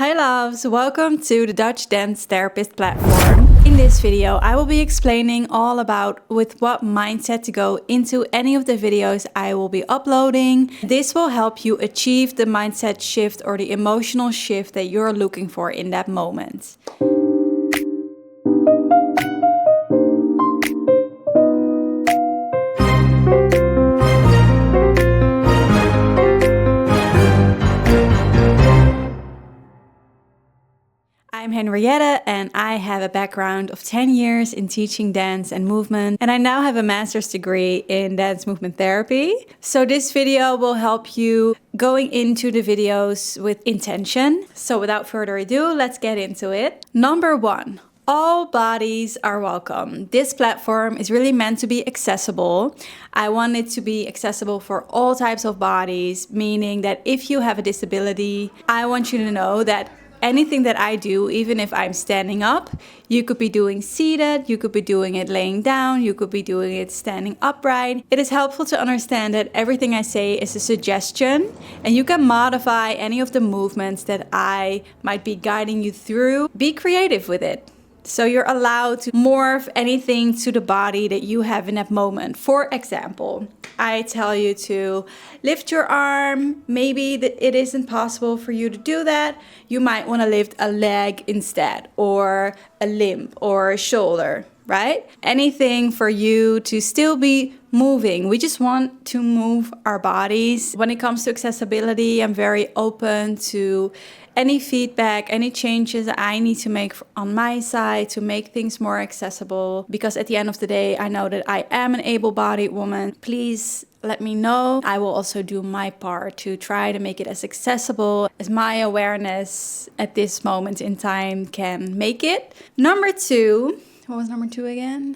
Hi loves, welcome to the Dutch Dance Therapist platform. In this video, I will be explaining all about with what mindset to go into any of the videos I will be uploading. This will help you achieve the mindset shift or the emotional shift that you're looking for in that moment. I'm Henriette and I have a background of 10 years in teaching dance and movement, and I now have a master's degree in dance movement therapy. So this video will help you going into the videos with intention. So without further ado, let's get into it. Number 1. All bodies are welcome. This platform is really meant to be accessible. I want it to be accessible for all types of bodies, meaning that if you have a disability, I want you to know that anything that I do, even if I'm standing up, you could be doing seated, you could be doing it laying down, you could be doing it standing upright. It is helpful to understand that everything I say is a suggestion and you can modify any of the movements that I might be guiding you through. Be creative with it. So you're allowed to morph anything to the body that you have in that moment. For example, I tell you to lift your arm. Maybe it isn't possible for you to do that. You might want to lift a leg instead, or a limb, or a shoulder, right? Anything for you to still be moving. We just want to move our bodies. When it comes to accessibility, I'm very open to any feedback, any changes I need to make on my side to make things more accessible. Because at the end of the day, I know that I am an able-bodied woman. Please let me know. I will also do my part to try to make it as accessible as my awareness at this moment in time can make it. Number 2, what was number 2 again?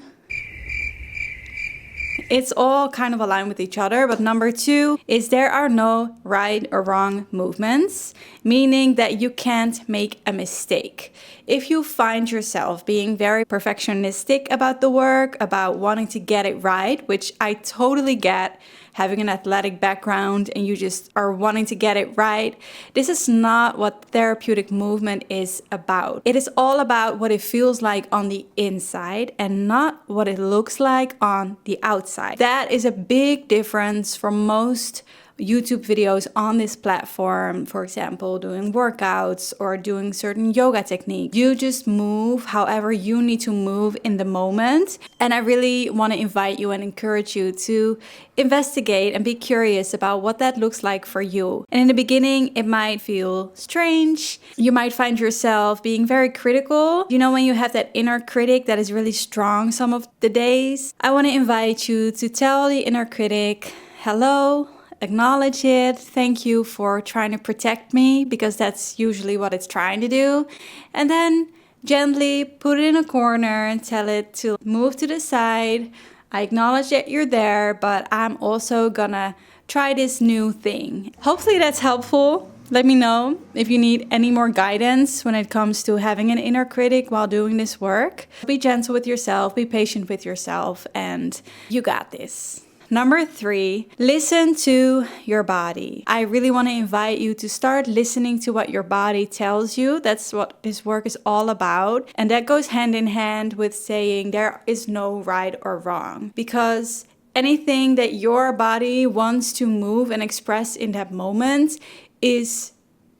It's all kind of aligned with each other, but number 2 is there are no right or wrong movements, meaning that you can't make a mistake. If you find yourself being very perfectionistic about the work, about wanting to get it right, which I totally get, having an athletic background and you just are wanting to get it right, this is not what therapeutic movement is about. It is all about what it feels like on the inside and not what it looks like on the outside. That is a big difference from most YouTube videos on this platform, for example, doing workouts or doing certain yoga techniques. You just move however you need to move in the moment. And I really want to invite you and encourage you to investigate and be curious about what that looks like for you. And in the beginning, it might feel strange. You might find yourself being very critical. You know, when you have that inner critic that is really strong some of the days, I want to invite you to tell the inner critic, hello. Acknowledge it. Thank you for trying to protect me, because that's usually what it's trying to do. And then gently put it in a corner and tell it to move to the side. I acknowledge that you're there, but I'm also gonna try this new thing. Hopefully that's helpful. Let me know if you need any more guidance when it comes to having an inner critic while doing this work. Be gentle with yourself, be patient with yourself, and you got this. Number 3, listen to your body. I really want to invite you to start listening to what your body tells you. That's what this work is all about. And that goes hand in hand with saying there is no right or wrong. Because anything that your body wants to move and express in that moment is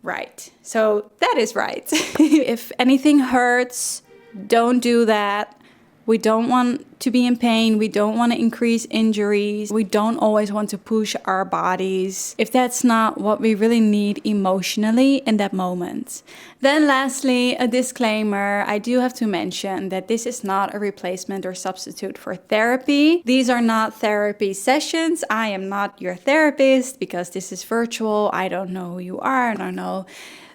right. So that is right. If anything hurts, don't do that. We don't want to be in pain. We don't want to increase injuries. We don't always want to push our bodies if that's not what we really need emotionally in that moment. Then lastly, a disclaimer. I do have to mention that this is not a replacement or substitute for therapy. These are not therapy sessions. I am not your therapist because this is virtual. I don't know who you are. I don't know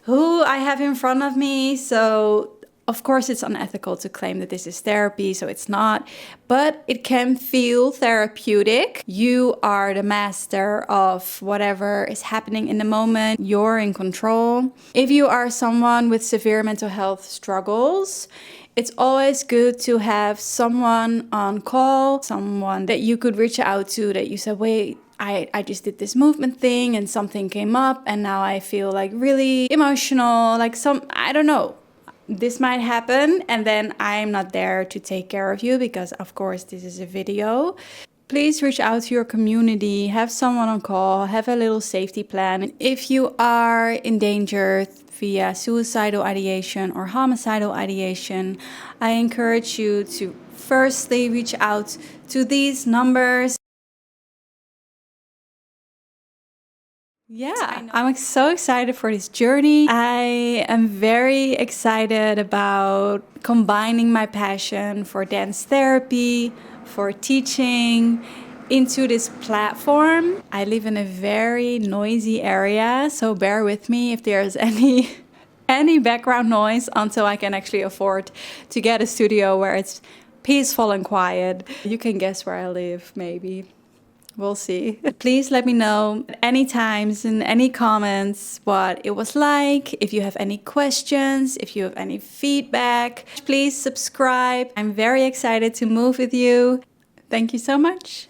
who I have in front of me. So of course, it's unethical to claim that this is therapy, so it's not, but it can feel therapeutic. You are the master of whatever is happening in the moment. You're in control. If you are someone with severe mental health struggles, it's always good to have someone on call, someone that you could reach out to, that you say, wait, I just did this movement thing and something came up and now I feel like really emotional, like I don't know. This might happen and then I'm not there to take care of you because of course this is a video. Please reach out to your community, have someone on call, have a little safety plan. If you are in danger via suicidal ideation or homicidal ideation, I encourage you to firstly reach out to these numbers. Yeah, I'm so excited for this journey. I am very excited about combining my passion for dance therapy, for teaching into this platform. I live in a very noisy area, so bear with me if there's any background noise until I can actually afford to get a studio where it's peaceful and quiet. You can guess where I live, maybe. We'll see. Please let me know at any times in any comments what it was like. If you have any questions, if you have any feedback, please subscribe. I'm very excited to move with you. Thank you so much.